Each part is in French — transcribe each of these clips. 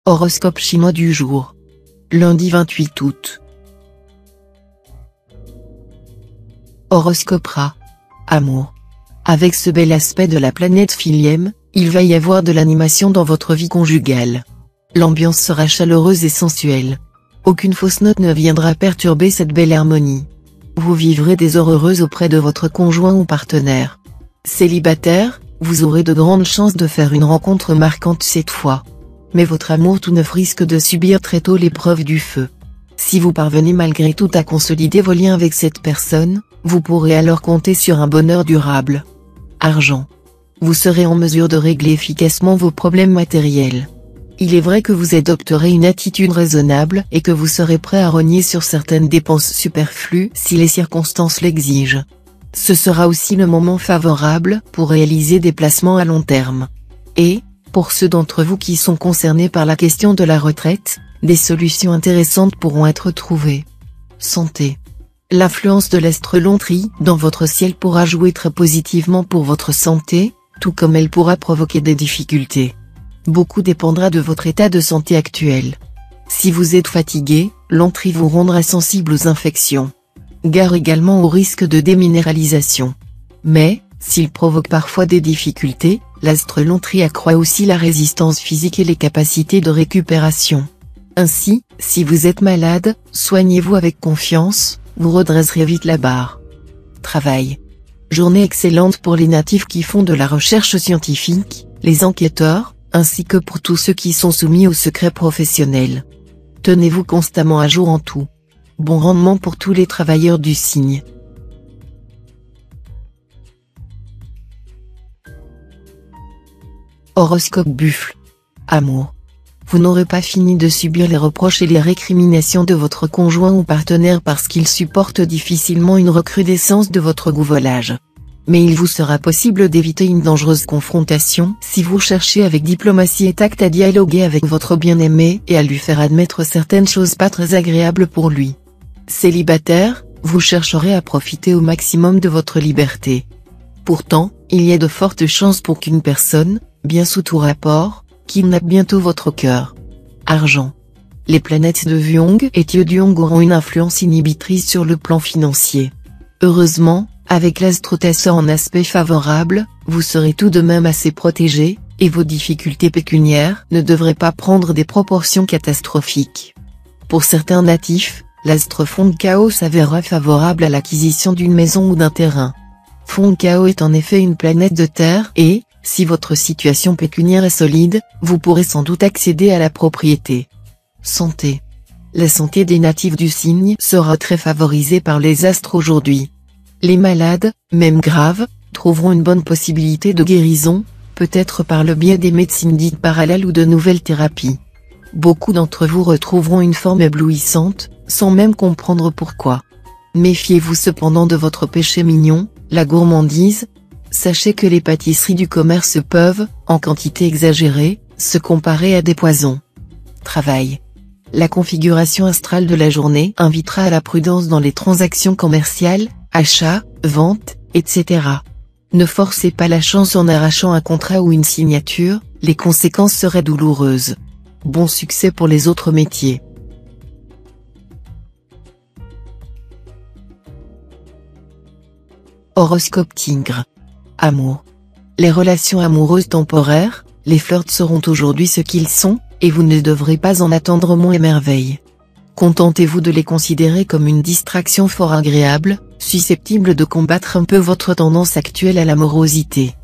Horoscope chinois du jour. Lundi 28 août. Horoscope Ra. Amour. Avec ce bel aspect de la planète Philième, il va y avoir de l'animation dans votre vie conjugale. L'ambiance sera chaleureuse et sensuelle. Aucune fausse note ne viendra perturber cette belle harmonie. Vous vivrez des heures heureuses auprès de votre conjoint ou partenaire. Célibataire, vous aurez de grandes chances de faire une rencontre marquante cette fois. Mais votre amour tout neuf risque de subir très tôt l'épreuve du feu. Si vous parvenez malgré tout à consolider vos liens avec cette personne, vous pourrez alors compter sur un bonheur durable. Argent. Vous serez en mesure de régler efficacement vos problèmes matériels. Il est vrai que vous adopterez une attitude raisonnable et que vous serez prêt à rogner sur certaines dépenses superflues si les circonstances l'exigent. Ce sera aussi le moment favorable pour réaliser des placements à long terme. Et, pour ceux d'entre vous qui sont concernés par la question de la retraite, des solutions intéressantes pourront être trouvées. Santé. L'influence de l'astre Lontrie dans votre ciel pourra jouer très positivement pour votre santé, tout comme elle pourra provoquer des difficultés. Beaucoup dépendra de votre état de santé actuel. Si vous êtes fatigué, Lontrie vous rendra sensible aux infections. Gare également au risque de déminéralisation. Mais, s'il provoque parfois des difficultés, l'astre Lontrie accroît aussi la résistance physique et les capacités de récupération. Ainsi, si vous êtes malade, soignez-vous avec confiance, vous redresserez vite la barre. Travail. Journée excellente pour les natifs qui font de la recherche scientifique, les enquêteurs, ainsi que pour tous ceux qui sont soumis au secret professionnel. Tenez-vous constamment à jour en tout. Bon rendement pour tous les travailleurs du signe. Horoscope Buffle. Amour. Vous n'aurez pas fini de subir les reproches et les récriminations de votre conjoint ou partenaire parce qu'il supporte difficilement une recrudescence de votre gouvolage. Mais il vous sera possible d'éviter une dangereuse confrontation si vous cherchez avec diplomatie et tact à dialoguer avec votre bien-aimé et à lui faire admettre certaines choses pas très agréables pour lui. Célibataire, vous chercherez à profiter au maximum de votre liberté. Pourtant, il y a de fortes chances pour qu'une personne, bien sous tout rapport, kidnappe bientôt votre cœur. Argent. Les planètes de Vyong et Tieduong auront une influence inhibitrice sur le plan financier. Heureusement, avec l'astre Tasseur en aspect favorable, vous serez tout de même assez protégé, et vos difficultés pécuniaires ne devraient pas prendre des proportions catastrophiques. Pour certains natifs, l'astre Fong Cao s'avérera favorable à l'acquisition d'une maison ou d'un terrain. Fong Cao est en effet une planète de terre et, si votre situation pécuniaire est solide, vous pourrez sans doute accéder à la propriété. Santé. La santé des natifs du signe sera très favorisée par les astres aujourd'hui. Les malades, même graves, trouveront une bonne possibilité de guérison, peut-être par le biais des médecines dites parallèles ou de nouvelles thérapies. Beaucoup d'entre vous retrouveront une forme éblouissante, sans même comprendre pourquoi. Méfiez-vous cependant de votre péché mignon, la gourmandise. Sachez que les pâtisseries du commerce peuvent, en quantité exagérée, se comparer à des poisons. Travail. La configuration astrale de la journée invitera à la prudence dans les transactions commerciales, achats, ventes, etc. Ne forcez pas la chance en arrachant un contrat ou une signature, les conséquences seraient douloureuses. Bon succès pour les autres métiers. Horoscope Tigre. Amour. Les relations amoureuses temporaires, les flirts seront aujourd'hui ce qu'ils sont, et vous ne devrez pas en attendre moins et merveilles. Contentez-vous de les considérer comme une distraction fort agréable, susceptible de combattre un peu votre tendance actuelle à la morosité.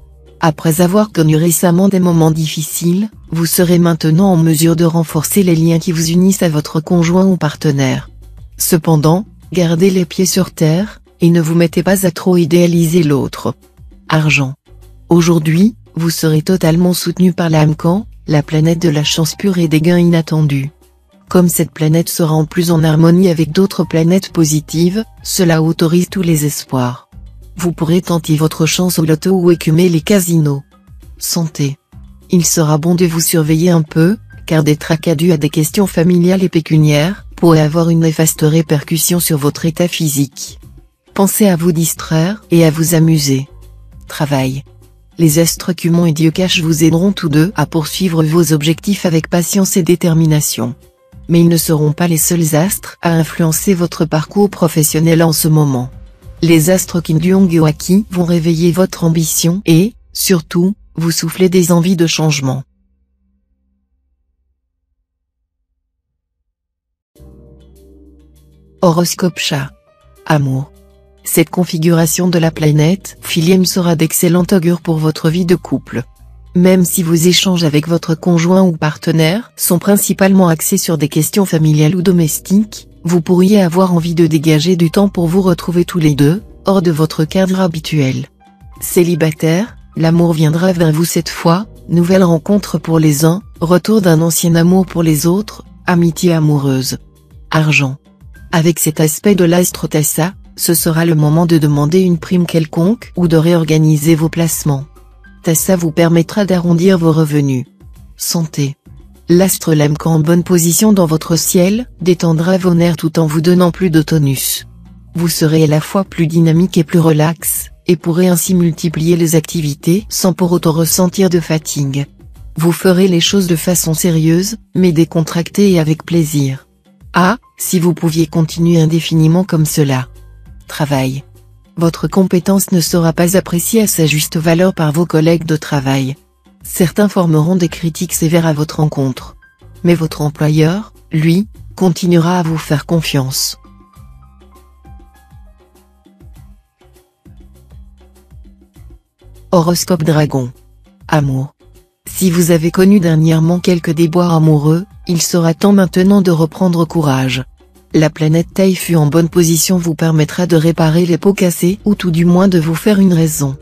Après avoir connu récemment des moments difficiles, vous serez maintenant en mesure de renforcer les liens qui vous unissent à votre conjoint ou partenaire. Cependant, gardez les pieds sur terre, et ne vous mettez pas à trop idéaliser l'autre. Argent. Aujourd'hui, vous serez totalement soutenu par l'Amcan, la planète de la chance pure et des gains inattendus. Comme cette planète sera en plus en harmonie avec d'autres planètes positives, cela autorise tous les espoirs. Vous pourrez tenter votre chance au loto ou écumer les casinos. Santé. Il sera bon de vous surveiller un peu, car des tracas dus à des questions familiales et pécuniaires pourraient avoir une néfaste répercussion sur votre état physique. Pensez à vous distraire et à vous amuser. Travail. Les astres Cumon et Diocache vous aideront tous deux à poursuivre vos objectifs avec patience et détermination. Mais ils ne seront pas les seuls astres à influencer votre parcours professionnel en ce moment. Les astres Kin Duong et Waki vont réveiller votre ambition et, surtout, vous souffler des envies de changement. Horoscope Chat. Amour. Cette configuration de la planète Philième sera d'excellent augure pour votre vie de couple. Même si vos échanges avec votre conjoint ou partenaire sont principalement axés sur des questions familiales ou domestiques, vous pourriez avoir envie de dégager du temps pour vous retrouver tous les deux, hors de votre cadre habituel. Célibataire, l'amour viendra vers vous cette fois, nouvelle rencontre pour les uns, retour d'un ancien amour pour les autres, amitié amoureuse. Argent. Avec cet aspect de l'astre Tassa, ce sera le moment de demander une prime quelconque ou de réorganiser vos placements. Tassa vous permettra d'arrondir vos revenus. Santé. L'astre Lamcan en bonne position dans votre ciel, détendra vos nerfs tout en vous donnant plus de tonus. Vous serez à la fois plus dynamique et plus relax, et pourrez ainsi multiplier les activités sans pour autant ressentir de fatigue. Vous ferez les choses de façon sérieuse, mais décontractée et avec plaisir. Ah, si vous pouviez continuer indéfiniment comme cela. Travail. Votre compétence ne sera pas appréciée à sa juste valeur par vos collègues de travail. Certains formeront des critiques sévères à votre encontre. Mais votre employeur, lui, continuera à vous faire confiance. Horoscope Dragon. Amour. Si vous avez connu dernièrement quelques déboires amoureux, il sera temps maintenant de reprendre courage. La planète Taifu en bonne position vous permettra de réparer les pots cassés ou tout du moins de vous faire une raison.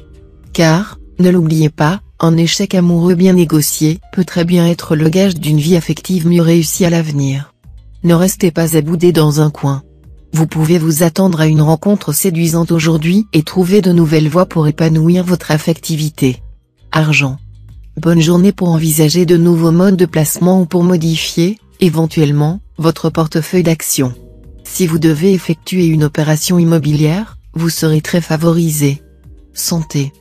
Car, ne l'oubliez pas, un échec amoureux bien négocié peut très bien être le gage d'une vie affective mieux réussie à l'avenir. Ne restez pas à bouder dans un coin. Vous pouvez vous attendre à une rencontre séduisante aujourd'hui et trouver de nouvelles voies pour épanouir votre affectivité. Argent. Bonne journée pour envisager de nouveaux modes de placement ou pour modifier, éventuellement, votre portefeuille d'actions. Si vous devez effectuer une opération immobilière, vous serez très favorisé. Santé.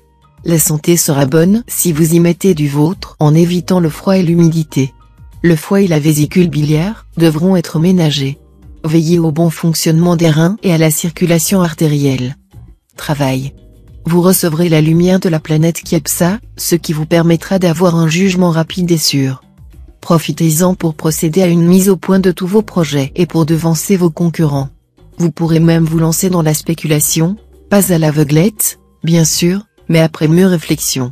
La santé sera bonne si vous y mettez du vôtre en évitant le froid et l'humidité. Le foie et la vésicule biliaire devront être ménagés. Veillez au bon fonctionnement des reins et à la circulation artérielle. Travail. Vous recevrez la lumière de la planète Kiepsa, ce qui vous permettra d'avoir un jugement rapide et sûr. Profitez-en pour procéder à une mise au point de tous vos projets et pour devancer vos concurrents. Vous pourrez même vous lancer dans la spéculation, pas à l'aveuglette, bien sûr, mais après mûre réflexion.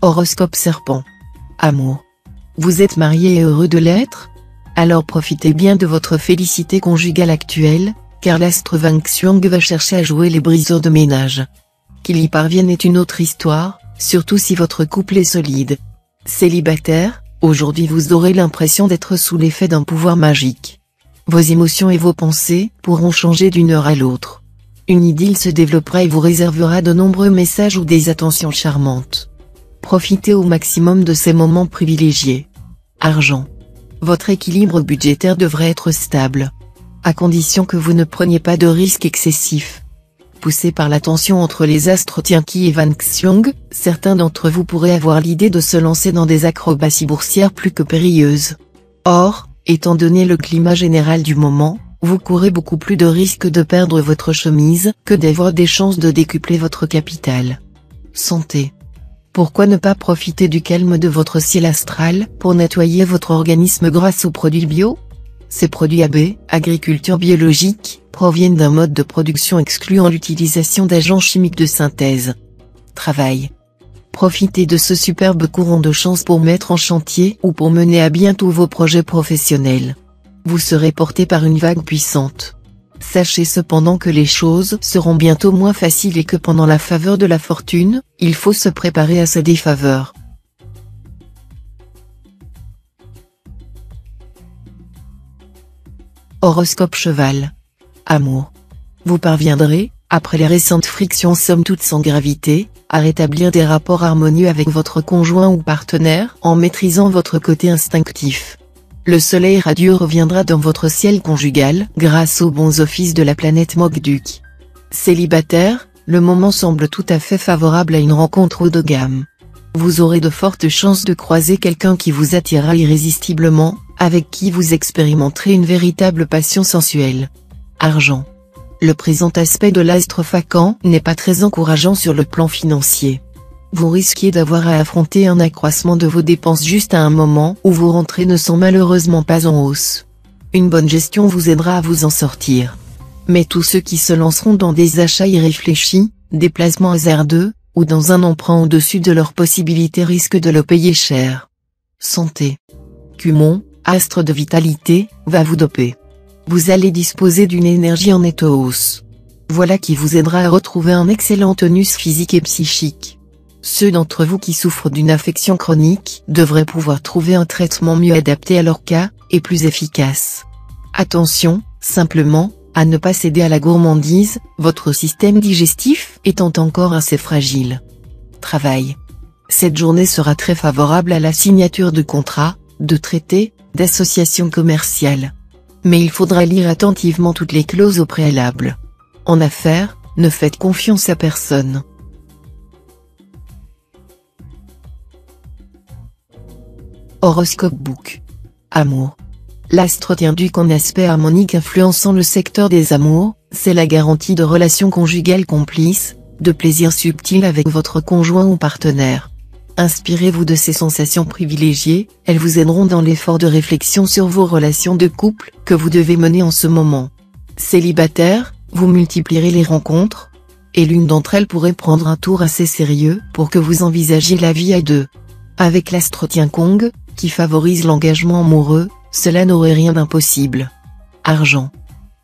Horoscope Serpent. Amour. Vous êtes marié et heureux de l'être? Alors profitez bien de votre félicité conjugale actuelle, car l'astre Wang Xiong va chercher à jouer les briseurs de ménage. Qu'il y parvienne est une autre histoire, surtout si votre couple est solide. Célibataire, aujourd'hui vous aurez l'impression d'être sous l'effet d'un pouvoir magique. Vos émotions et vos pensées pourront changer d'une heure à l'autre. Une idylle se développera et vous réservera de nombreux messages ou des attentions charmantes. Profitez au maximum de ces moments privilégiés. Argent. Votre équilibre budgétaire devrait être stable. À condition que vous ne preniez pas de risques excessifs. Poussés par la tension entre les astres Tianqi et Wang Xiong, certains d'entre vous pourraient avoir l'idée de se lancer dans des acrobaties boursières plus que périlleuses. Or, étant donné le climat général du moment, vous courez beaucoup plus de risques de perdre votre chemise que d'avoir des chances de décupler votre capital. Santé. Pourquoi ne pas profiter du calme de votre ciel astral pour nettoyer votre organisme grâce aux produits bio? Ces produits AB, agriculture biologique, proviennent d'un mode de production excluant l'utilisation d'agents chimiques de synthèse. Travail. Profitez de ce superbe courant de chance pour mettre en chantier ou pour mener à bien tous vos projets professionnels. Vous serez porté par une vague puissante. Sachez cependant que les choses seront bientôt moins faciles et que pendant la faveur de la fortune, il faut se préparer à sa défaveur. Horoscope Cheval. Amour. Vous parviendrez, après les récentes frictions somme toute sans gravité, à rétablir des rapports harmonieux avec votre conjoint ou partenaire en maîtrisant votre côté instinctif. Le soleil radieux reviendra dans votre ciel conjugal grâce aux bons offices de la planète Mokduk. Célibataire, le moment semble tout à fait favorable à une rencontre haut de gamme. Vous aurez de fortes chances de croiser quelqu'un qui vous attirera irrésistiblement, avec qui vous expérimenterez une véritable passion sensuelle. Argent. Le présent aspect de l'astre vacant n'est pas très encourageant sur le plan financier. Vous risquez d'avoir à affronter un accroissement de vos dépenses juste à un moment où vos rentrées ne sont malheureusement pas en hausse. Une bonne gestion vous aidera à vous en sortir. Mais tous ceux qui se lanceront dans des achats irréfléchis, des placements hasardeux, ou dans un emprunt au-dessus de leurs possibilités risquent de le payer cher. Santé. Cumon, astre de vitalité, va vous doper. Vous allez disposer d'une énergie en nette hausse. Voilà qui vous aidera à retrouver un excellent tonus physique et psychique. Ceux d'entre vous qui souffrent d'une affection chronique devraient pouvoir trouver un traitement mieux adapté à leur cas, et plus efficace. Attention, simplement, à ne pas céder à la gourmandise, votre système digestif étant encore assez fragile. Travail. Cette journée sera très favorable à la signature de contrats, de traités, d'associations commerciales. Mais il faudra lire attentivement toutes les clauses au préalable. En affaires, ne faites confiance à personne. Horoscope Book. Amour. L'astre tient Duc en aspect harmonique influençant le secteur des amours, c'est la garantie de relations conjugales complices, de plaisirs subtils avec votre conjoint ou partenaire. Inspirez-vous de ces sensations privilégiées, elles vous aideront dans l'effort de réflexion sur vos relations de couple que vous devez mener en ce moment. Célibataire, vous multiplierez les rencontres, et l'une d'entre elles pourrait prendre un tour assez sérieux pour que vous envisagiez la vie à deux. Avec l'astre Tiankong, qui favorise l'engagement amoureux, cela n'aurait rien d'impossible. Argent.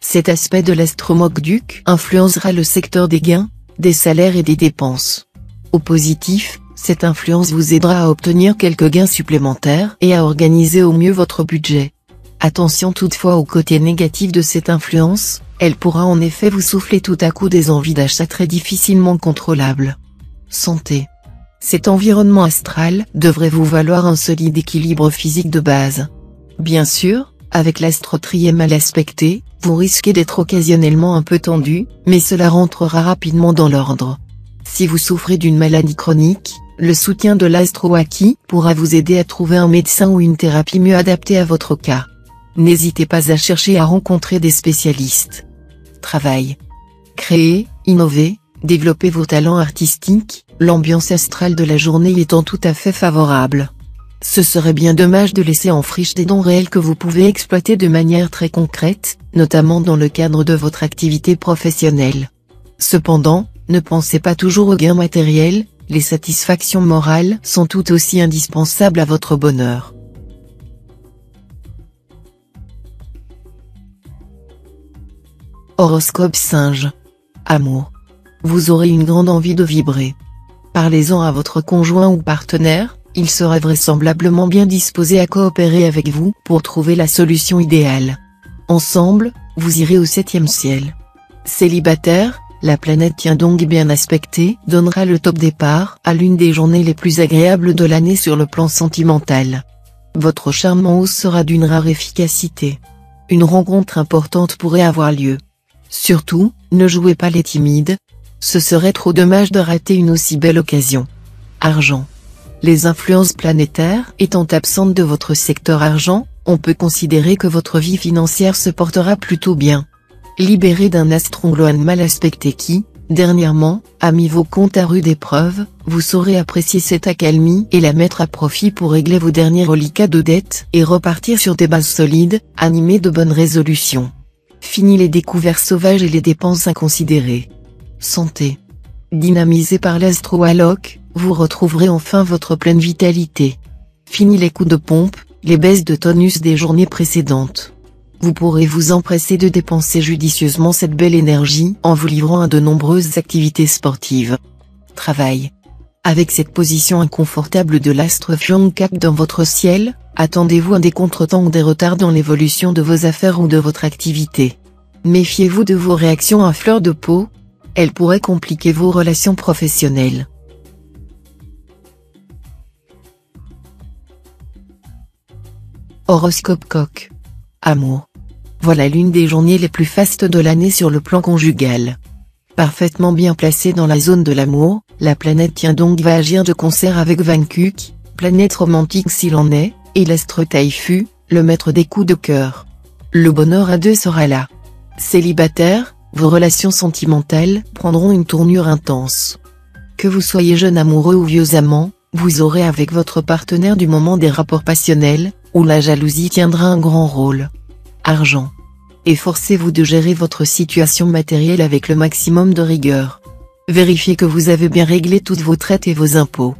Cet aspect de l'astre Mokduk influencera le secteur des gains, des salaires et des dépenses. Au positif, cette influence vous aidera à obtenir quelques gains supplémentaires et à organiser au mieux votre budget. Attention toutefois au côté négatif de cette influence, elle pourra en effet vous souffler tout à coup des envies d'achat très difficilement contrôlables. Santé. Cet environnement astral devrait vous valoir un solide équilibre physique de base. Bien sûr, avec l'astre Trier mal aspecté, vous risquez d'être occasionnellement un peu tendu, mais cela rentrera rapidement dans l'ordre. Si vous souffrez d'une maladie chronique, le soutien de l'astre Waki pourra vous aider à trouver un médecin ou une thérapie mieux adaptée à votre cas. N'hésitez pas à chercher à rencontrer des spécialistes. Travail. Créer, innover, développer vos talents artistiques, l'ambiance astrale de la journée étant tout à fait favorable. Ce serait bien dommage de laisser en friche des dons réels que vous pouvez exploiter de manière très concrète, notamment dans le cadre de votre activité professionnelle. Cependant, ne pensez pas toujours aux gains matériels, les satisfactions morales sont tout aussi indispensables à votre bonheur. Horoscope Singe. Amour. Vous aurez une grande envie de vibrer. Parlez-en à votre conjoint ou partenaire, il sera vraisemblablement bien disposé à coopérer avec vous pour trouver la solution idéale. Ensemble, vous irez au 7e ciel. Célibataire, la planète Tiandong bien aspectée donnera le top départ à l'une des journées les plus agréables de l'année sur le plan sentimental. Votre charme en hausse sera d'une rare efficacité. Une rencontre importante pourrait avoir lieu. Surtout, ne jouez pas les timides. Ce serait trop dommage de rater une aussi belle occasion. Argent. Les influences planétaires étant absentes de votre secteur argent, on peut considérer que votre vie financière se portera plutôt bien. Libéré d'un astre Ongloan mal aspecté qui, dernièrement, a mis vos comptes à rude épreuve, vous saurez apprécier cette accalmie et la mettre à profit pour régler vos derniers reliquats de dettes et repartir sur des bases solides, animées de bonnes résolutions. Fini les découvertes sauvages et les dépenses inconsidérées. Santé. Dynamisé par l'astro Alok, vous retrouverez enfin votre pleine vitalité. Fini les coups de pompe, les baisses de tonus des journées précédentes. Vous pourrez vous empresser de dépenser judicieusement cette belle énergie en vous livrant à de nombreuses activités sportives. Travail. Avec cette position inconfortable de l'astre Fyongkak dans votre ciel, attendez-vous à des contretemps ou des retards dans l'évolution de vos affaires ou de votre activité. Méfiez-vous de vos réactions à fleur de peau. Elles pourraient compliquer vos relations professionnelles. Horoscope Coq. Amour. Voilà l'une des journées les plus fastes de l'année sur le plan conjugal. Parfaitement bien placée dans la zone de l'amour, la planète Tien donc va agir de concert avec Vankuk, planète romantique s'il en est, et l'astre Taifu, le maître des coups de cœur. Le bonheur à deux sera là. Célibataire, vos relations sentimentales prendront une tournure intense. Que vous soyez jeune amoureux ou vieux amant, vous aurez avec votre partenaire du moment des rapports passionnels, où la jalousie tiendra un grand rôle. Argent. Efforcez-vous de gérer votre situation matérielle avec le maximum de rigueur. Vérifiez que vous avez bien réglé toutes vos traites et vos impôts.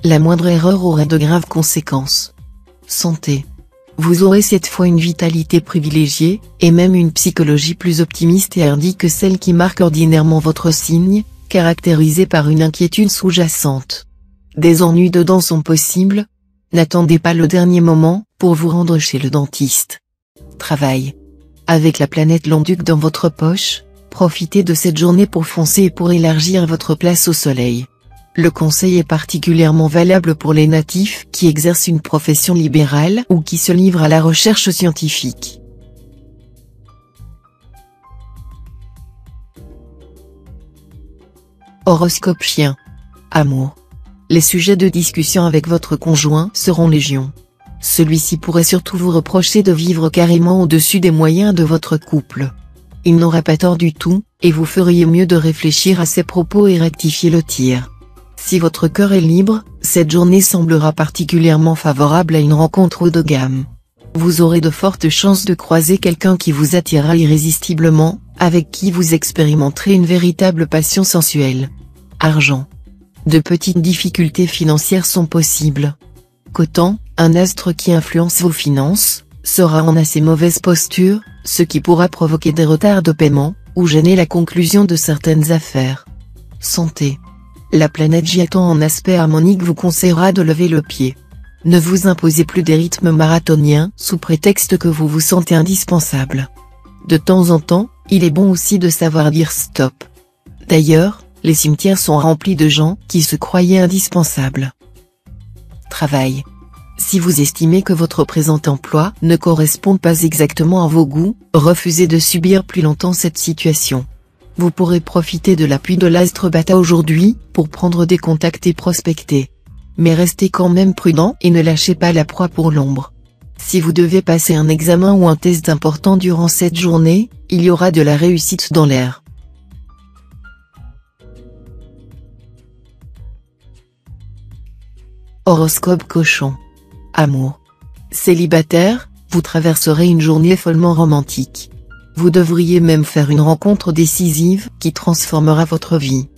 La moindre erreur aurait de graves conséquences. Santé. Vous aurez cette fois une vitalité privilégiée, et même une psychologie plus optimiste et hardie que celle qui marque ordinairement votre signe, caractérisé par une inquiétude sous-jacente. Des ennuis dedans sont possibles. N'attendez pas le dernier moment pour vous rendre chez le dentiste. Travail. Avec la planète Landuc dans votre poche, profitez de cette journée pour foncer et pour élargir votre place au soleil. Le conseil est particulièrement valable pour les natifs qui exercent une profession libérale ou qui se livrent à la recherche scientifique. Horoscope Chien. Amour. Les sujets de discussion avec votre conjoint seront légion. Celui-ci pourrait surtout vous reprocher de vivre carrément au-dessus des moyens de votre couple. Il n'aurait pas tort du tout, et vous feriez mieux de réfléchir à ses propos et rectifier le tir. Si votre cœur est libre, cette journée semblera particulièrement favorable à une rencontre haut de gamme. Vous aurez de fortes chances de croiser quelqu'un qui vous attirera irrésistiblement, avec qui vous expérimenterez une véritable passion sensuelle. Argent. De petites difficultés financières sont possibles. Qu'autant, un astre qui influence vos finances, sera en assez mauvaise posture, ce qui pourra provoquer des retards de paiement, ou gêner la conclusion de certaines affaires. Santé. La planète Giatan en aspect harmonique vous conseillera de lever le pied. Ne vous imposez plus des rythmes marathoniens sous prétexte que vous vous sentez indispensable. De temps en temps, il est bon aussi de savoir dire stop. D'ailleurs, les cimetières sont remplis de gens qui se croyaient indispensables. Travail. Si vous estimez que votre présent emploi ne correspond pas exactement à vos goûts, refusez de subir plus longtemps cette situation. Vous pourrez profiter de l'appui de l'astre Bata aujourd'hui, pour prendre des contacts et prospecter. Mais restez quand même prudent et ne lâchez pas la proie pour l'ombre. Si vous devez passer un examen ou un test important durant cette journée, il y aura de la réussite dans l'air. Horoscope Cochon. Amour. Célibataire, vous traverserez une journée follement romantique. Vous devriez même faire une rencontre décisive qui transformera votre vie.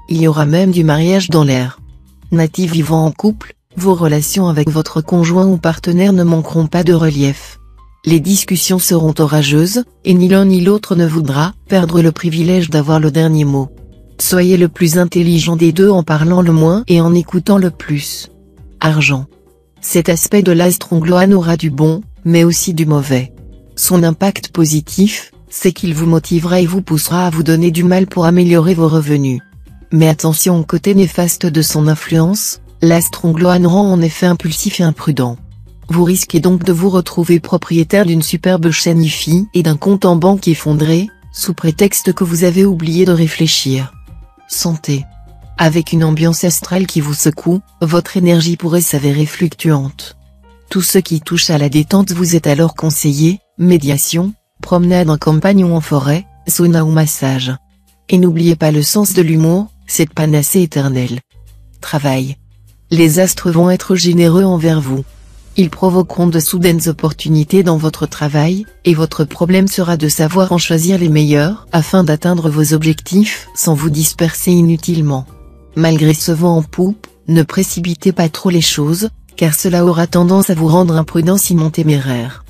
Il y aura même du mariage dans l'air. Natif vivant en couple, vos relations avec votre conjoint ou partenaire ne manqueront pas de relief. Les discussions seront orageuses, et ni l'un ni l'autre ne voudra perdre le privilège d'avoir le dernier mot. Soyez le plus intelligent des deux en parlant le moins et en écoutant le plus. Argent. Cet aspect de l'astre Ongloan aura du bon, mais aussi du mauvais. Son impact positif, c'est qu'il vous motivera et vous poussera à vous donner du mal pour améliorer vos revenus. Mais attention au côté néfaste de son influence, l'astre Ongloan rend en effet impulsif et imprudent. Vous risquez donc de vous retrouver propriétaire d'une superbe chaîne IFI et d'un compte en banque effondré, sous prétexte que vous avez oublié de réfléchir. Santé. Avec une ambiance astrale qui vous secoue, votre énergie pourrait s'avérer fluctuante. Tout ce qui touche à la détente vous est alors conseillé, médiation, promenade en campagne ou en forêt, sauna ou massage. Et n'oubliez pas le sens de l'humour, cette panacée éternelle. Travail. Les astres vont être généreux envers vous. Ils provoqueront de soudaines opportunités dans votre travail, et votre problème sera de savoir en choisir les meilleurs afin d'atteindre vos objectifs sans vous disperser inutilement. Malgré ce vent en poupe, ne précipitez pas trop les choses, car cela aura tendance à vous rendre imprudent sinon téméraire.